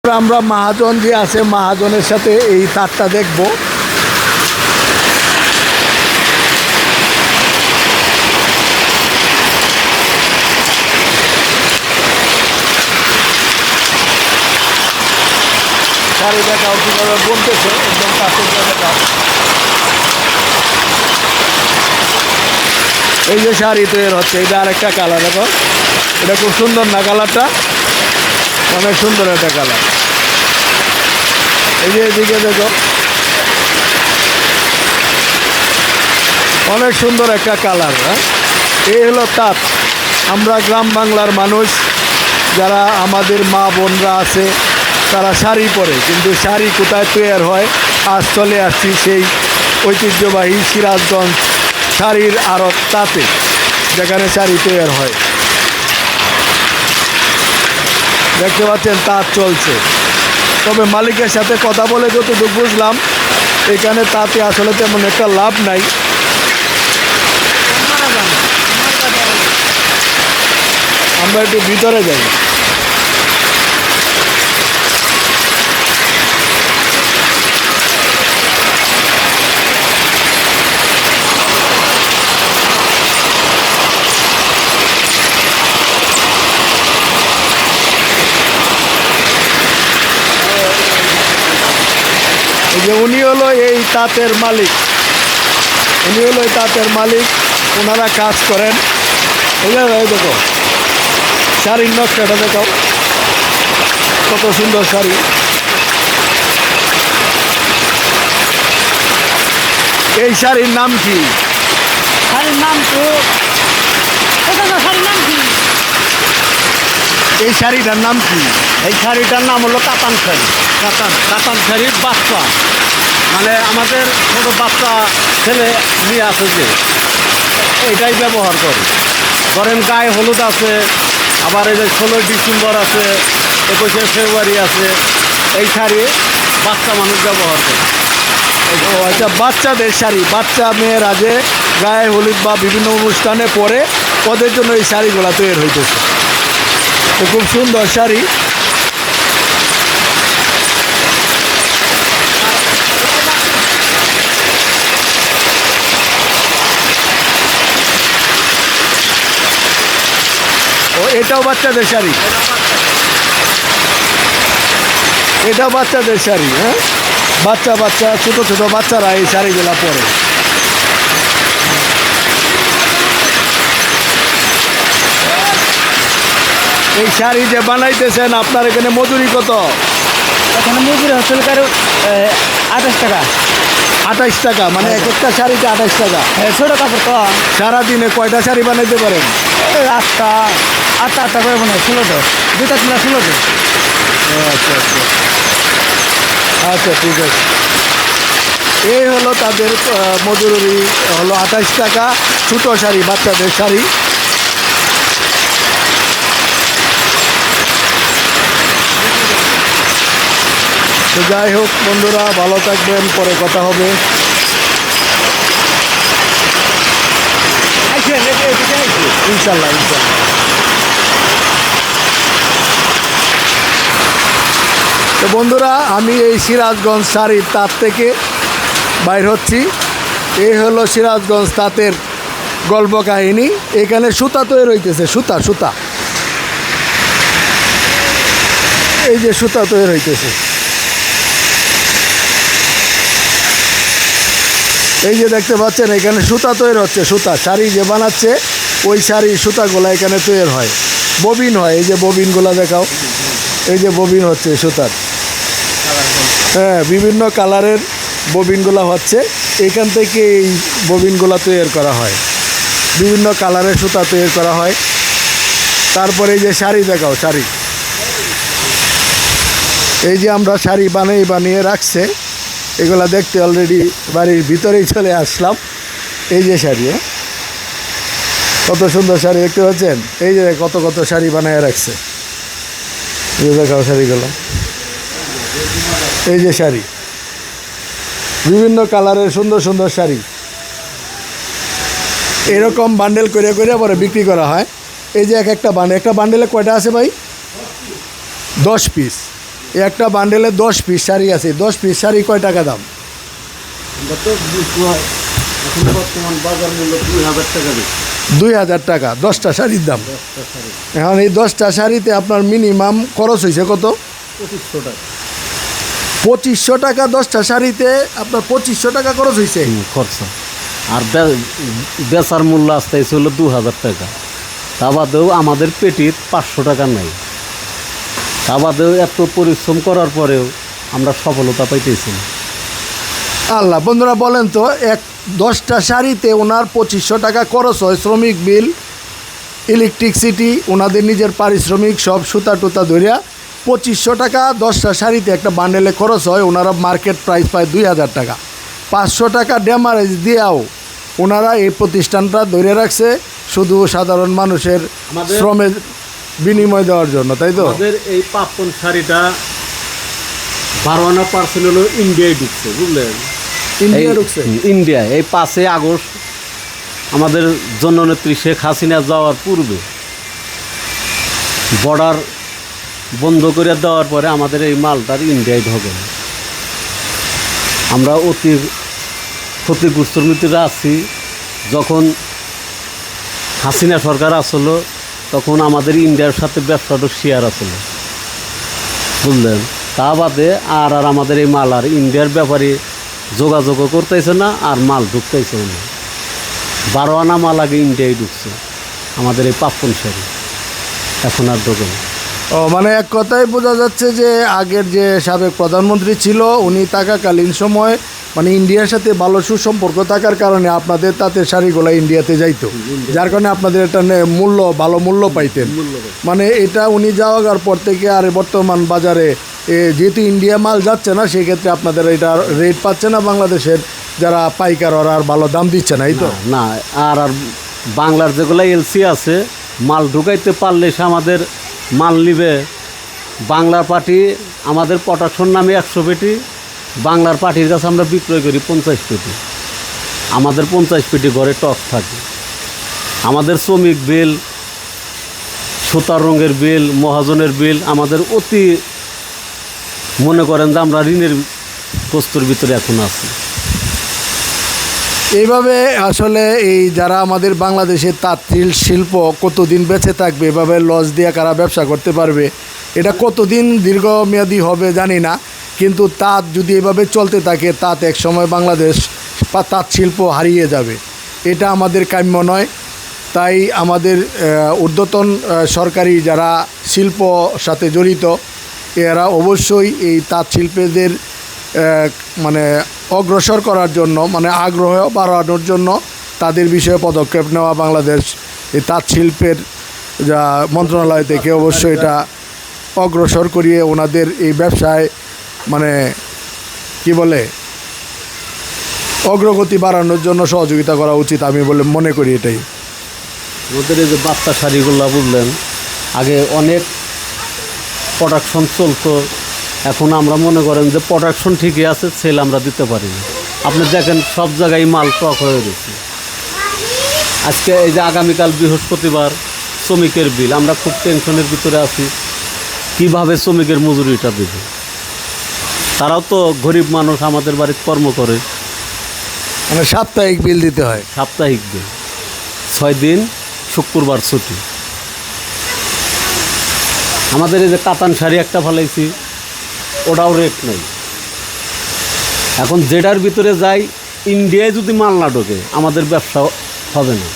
আমরা মহাজন যে আছে মহাজনের সাথে এই তারটা দেখব। শাড়ি দেখাও কিভাবে বলতেছে, একদম কাছে দেখাও। এই যে শাড়ি তৈরি হচ্ছে, এটা আরেকটা কালার। দেখো এটা খুব সুন্দর না কালারটা, অনেক সুন্দর একটা কালার। এই যে এদিকে দেখো অনেক সুন্দর একটা কালার। এই হলো তাঁত। আমরা গ্রাম বাংলার মানুষ যারা আমাদের মা বোনরা আছে তারা শাড়ি পরে, কিন্তু শাড়ি কোথায় তৈরি হয় আজ চলে আসছি সেই ঐতিহ্যবাহী সিরাজগঞ্জ শাড়ির আড়ত তাঁতে, যেখানে শাড়ি তৈরি হয়। দেখতে পাচ্ছেন তাঁত চলছে। তবে মালিকের সাথে কথা বলে যতটুকু বুঝলাম এখানে তাঁতে আসলে তেমন একটা লাভ নাই। আমরা একটু ভিতরে যাই। যে উনি হলো এই তাঁতের মালিক, ওনারা কাজ করেন। এই দেখো শাড়ির নকশাটা দেখাও, কত সুন্দর শাড়ি। এই শাড়ির নাম কি? শাড়ির নাম তো শাড়ির নাম কি? এই শাড়িটার নাম কি? এই শাড়িটার নাম হলো কাতান শাড়ি। কাতান শাড়ির বাচ্চা, মানে আমাদের ছোটো বাচ্চা ছেলে নিয়ে আছে যে এটাই ব্যবহার করে। ধরেন গায়ে হলুদ আছে, আবার এই যে 16 ডিসেম্বর আছে, 21শে ফেব্রুয়ারি আছে, এই শাড়ি বাচ্চা মানুষ ব্যবহার করে। ও আচ্ছা, বাচ্চাদের শাড়ি, বাচ্চা মেয়েরা যে গায়ে হলুদ বা বিভিন্ন অনুষ্ঠানে পরে ওদের জন্য এই শাড়িগুলো তৈরি হইতেছে। তো খুব সুন্দর শাড়ি। ও এটাও বাচ্চাদের শাড়ি, এটাও বাচ্চাদের শাড়ি। হ্যাঁ, বাচ্চা ছোট ছোট বাচ্চারা এই শাড়িগুলা পরে। এই শাড়ি যে বানাইতেছেন আপনার এখানে মজুরি কত? এখানে মজুরি হচ্ছে কারো 28 টাকা। 28 টাকা, মানে এক একটা শাড়িতে 28 টাকা। ছোটো কাপড় তো সারাদিনে কয়টা শাড়ি বানাইতে পারেন? 8টা করে মনে হয়, 16টা, 2টা 16টা। আচ্ছা আচ্ছা আচ্ছা, ঠিক আছে। এই হলো তাদের মজুরি হলো 28 টাকা, ছোটো শাড়ি, বাচ্চাদের শাড়ি। তো যাই হোক বন্ধুরা, ভালো থাকবেন, পরে কথা হবে। ইনশাল্লাহ ইনশাল্লাহ। তো বন্ধুরা, আমি এই সিরাজগঞ্জ শাড়ির তাঁত থেকে বাইর হচ্ছি। এই হলো সিরাজগঞ্জ তাঁতের গল্প কাহিনী। এখানে সুতা তৈরি হইতেছে, সুতা এই যে সুতা তৈরি হইতেছে। এই যে দেখতে পাচ্ছেন এখানে সুতা তৈরি হচ্ছে, সুতা শাড়ি যে বানাচ্ছে ওই শাড়ির সুতাগুলো এখানে তৈরি হয়, ববিন হয়। এই যে ববিনগুলো দেখাও, এই যে ববিন হচ্ছে সুতার। হ্যাঁ, বিভিন্ন কালারের ববিনগুলো হচ্ছে, এখান থেকে এই ববিনগুলো তৈরি করা হয়, বিভিন্ন কালারের সুতা তৈরি করা হয়। তারপরে এই যে শাড়ি দেখাও, শাড়ি এই যে আমরা শাড়ি বানিয়ে রাখছে, এগুলা দেখতে অলরেডি বাড়ির ভিতরেই চলে আসলাম। এই যে শাড়ি, কত সুন্দর শাড়ি দেখতে পাচ্ছেন। এই যে কত শাড়ি বানিয়ে রাখছে, এই যে দেখাও শাড়িগুলো। এই যে শাড়ি, বিভিন্ন কালারের সুন্দর সুন্দর শাড়ি, এরকম বান্ডেল করে পরে বিক্রি করা হয়। এই যে একটা বান্ডেলে কয়টা আছে ভাই? 10 পিস। একটা বান্ডেলে 10 পিস শাড়ি আছে, 10 পিস শাড়ি কয় টাকা দাম? এটা তো এখন বর্তমান বাজার মূল্য 2000 টাকা বেশি। 2000 টাকা 10টা শাড়ির দাম। 10টা শাড়ি এখন এই 10টা শাড়িতে আপনার মিনিমাম খরচ হয়েছে কত? 2500 টাকা 2500 টাকা 10টা শাড়িতে আপনার 2500 টাকা খরচ হয়েছে। খরচা। আর বেচার মূল্য আসতে হলো 2000 টাকা। তা বাদেও আমাদের পেটির 500 টাকা নাই। তা বাদেও এত পরিশ্রম করার পরেও আমরা সফলতা পাইতেছি না। আল্লাহ, বন্ধুরা বলেন তো, 10টা শাড়িতে ওনার 2500 টাকা খরচ হয়, শ্রমিক বিল, ইলেকট্রিসিটি, ওনাদের নিজের পারিশ্রমিক সব সুতা টুতা ধরিয়া 2500 টাকা 10টা শাড়িতে একটা বান্ডেলে খরচ হয়। ওনারা মার্কেট প্রাইস পায় 2000 টাকা। 500 টাকা ড্যামারেজ দিয়েও ওনারা এই প্রতিষ্ঠানটা ধরে রাখছে শুধু সাধারণ মানুষের শ্রমের বিনিময় দেওয়ার জন্য, তাই তো? আমাদের এই পাপন শাড়িটা 12% হলো ইন্ডিয়ায় ঢুকছে, বুঝলেন? ইন্ডিয়া ঢুকছে। ইন্ডিয়া এই 5 আগস্ট আমাদের জননেত্রী শেখ হাসিনা যাওয়ার পূর্বে বর্ডার বন্ধ করে দেওয়ার পরে আমাদের এই মালটার ইন্ডিয়ায় ঢোকে। আমরা অতি ক্ষতিগ্রস্তর ভিতরে আছি। যখন হাসিনা সরকার আসলো তখন আমাদের ইন্ডিয়ার সাথে ব্যবসাটা শেয়ার আসলো, বুঝলেন? তা বাদে আর আমাদের এই মাল আর ইন্ডিয়ার ব্যাপারে যোগাযোগও করতেছে না, আর মাল ঢুকতেছে না। 12 আনা মাল আগে ইন্ডিয়ায় ঢুকছে আমাদের এই পাপ্পন শাড়ি, এখন আর ঢোকে না। ও, মানে এক কথায় বোঝা যাচ্ছে যে আগের যে সাবেক প্রধানমন্ত্রী ছিল উনি থাকাকালীন সময় মানে ইন্ডিয়ার সাথে ভালো সুসম্পর্ক থাকার কারণে আপনাদের তাতে শাড়িগুলো ইন্ডিয়াতে যাইতো, যার কারণে আপনাদের একটা মূল্য, ভালো মূল্য পাইতেন। মানে এটা উনি যাওয়ার পর থেকে আর বর্তমান বাজারে যেহেতু ইন্ডিয়া মাল যাচ্ছে না, সেক্ষেত্রে আপনাদের এটা রেট পাচ্ছে না, বাংলাদেশের যারা পাইকার ওরা আর ভালো দাম দিচ্ছে না, এই তো? না, আর বাংলার যেগুলো এলসি আছে মাল ঢুকাইতে পারলে সে আমাদের মাল নিবে। বাংলার পার্টি আমাদের প্রোডাকশন নামে 100 পেটি, বাংলার পার্টির কাছে আমরা বিক্রয় করি 50 পেটি। আমাদের 50 পেটি ঘরে টক থাকে। আমাদের শ্রমিক বিল, সুতার রঙের বিল, মহাজনের বিল আমাদের অতি, মনে করেন যে আমরা ঋণের কষ্টর ভিতরে এখন আছি। এইভাবে আসলে এই যারা আমাদের বাংলাদেশের তাঁত শিল্প কতদিন বেঁচে থাকবে, এভাবে লস দিয়ে কারা ব্যবসা করতে পারবে, এটা কতদিন দীর্ঘমেয়াদী হবে জানি না। কিন্তু তাঁত যদি এভাবে চলতে থাকে, তাঁত এক সময় বাংলাদেশ তাঁত শিল্প হারিয়ে যাবে, এটা আমাদের কাম্য নয়। তাই আমাদের ঊর্ধ্বতন সরকারি যারা শিল্প সাথে জড়িত, এরা অবশ্যই এই তাঁত শিল্পীদের মানে অগ্রসর করার জন্য, মানে আগ্রহ বাড়ানোর জন্য তাদের বিষয়ে পদক্ষেপ নেওয়া। বাংলাদেশ এই তাঁত শিল্পের যা মন্ত্রণালয় থেকে অবশ্যই এটা অগ্রসর করিয়ে ওনাদের এই ব্যবসায় মানে কি বলে অগ্রগতি বাড়ানোর জন্য সহযোগিতা করা উচিত, আমি বলে মনে করি। এটাই আমাদের এই যে বাচ্চা শাড়িগুলো, বুঝলেন, আগে অনেক প্রোডাকশন চলতো, এখন আমরা মনে করেন যে প্রোডাকশন ঠিকই আছে, সেল আমরা দিতে পারি না। আপনি দেখেন সব জায়গায় মাল স্টক হয়ে গেছে। আজকে এই যে আগামীকাল বৃহস্পতিবার শ্রমিকের বিল, আমরা খুব টেনশনের ভিতরে আছি কিভাবে শ্রমিকের মজুরিটা দেবে। তারাও তো গরিব মানুষ, আমাদের বাড়িতে কর্ম করে, মানে সাপ্তাহিক বিল দিতে হয়। সাপ্তাহিক বিল, 6 দিন শুক্রবার ছুটি। আমাদের এই যে কাতান শাড়ি একটা ফালাইছি, ওটাও রেট নেই। এখন যেটার ভিতরে যাই, ইন্ডিয়ায় যদি মাল না ঢোকে আমাদের ব্যবসা হবে না।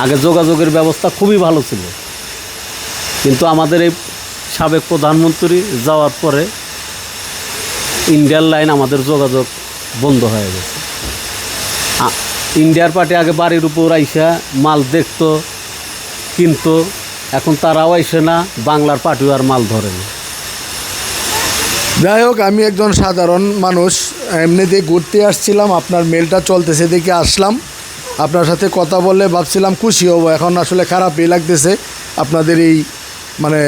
আগে যোগাযোগের ব্যবস্থা খুবই ভালো ছিল, কিন্তু আমাদের এই সাবেক প্রধানমন্ত্রী যাওয়ার পরে ইন্ডিয়ার লাইন আমাদের যোগাযোগ বন্ধ হয়ে গেছে। ইন্ডিয়ার পার্টি আগে বাড়ির উপর আইসা মাল দেখতো, কিন্তু এখন তারাও আইসে না, বাংলার পার্টিও আর মাল ধরে না। যাই হোক, আমি একজন সাধারণ মানুষ, এমনিতে ঘুরতে আসছিলাম, আপনার মেলটা চলতেছে দেখে আসলাম। আপনার সাথে কথা বললে ভাবছিলাম খুশি হব, এখন আসলে খারাপই লাগতেছে। আপনাদের এই মানে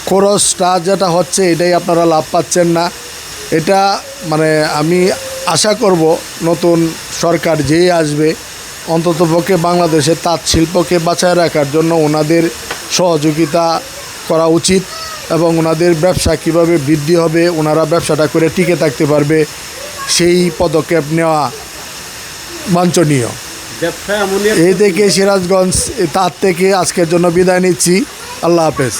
খরচটা যেটা হচ্ছে, এটাই আপনারা লাভ পাচ্ছেন না। এটা মানে আমি আশা করব নতুন সরকার যেই আসবে, অন্ততপক্ষে বাংলাদেশের তাঁত শিল্পকে বাঁচায় রাখার জন্য ওনাদের সহযোগিতা করা উচিত। এবং ওনাদের ব্যবসা কিভাবে বৃদ্ধি হবে, ওনারা ব্যবসাটা করে টিকে থাকতে পারবে, সেই পদক্ষেপ নেওয়া বাঞ্ছনীয়। ব্যবসা এমনই এই থেকে সিরাজগঞ্জ তার থেকে আজকের জন্য বিদায় নিচ্ছি। আল্লাহ হাফেজ।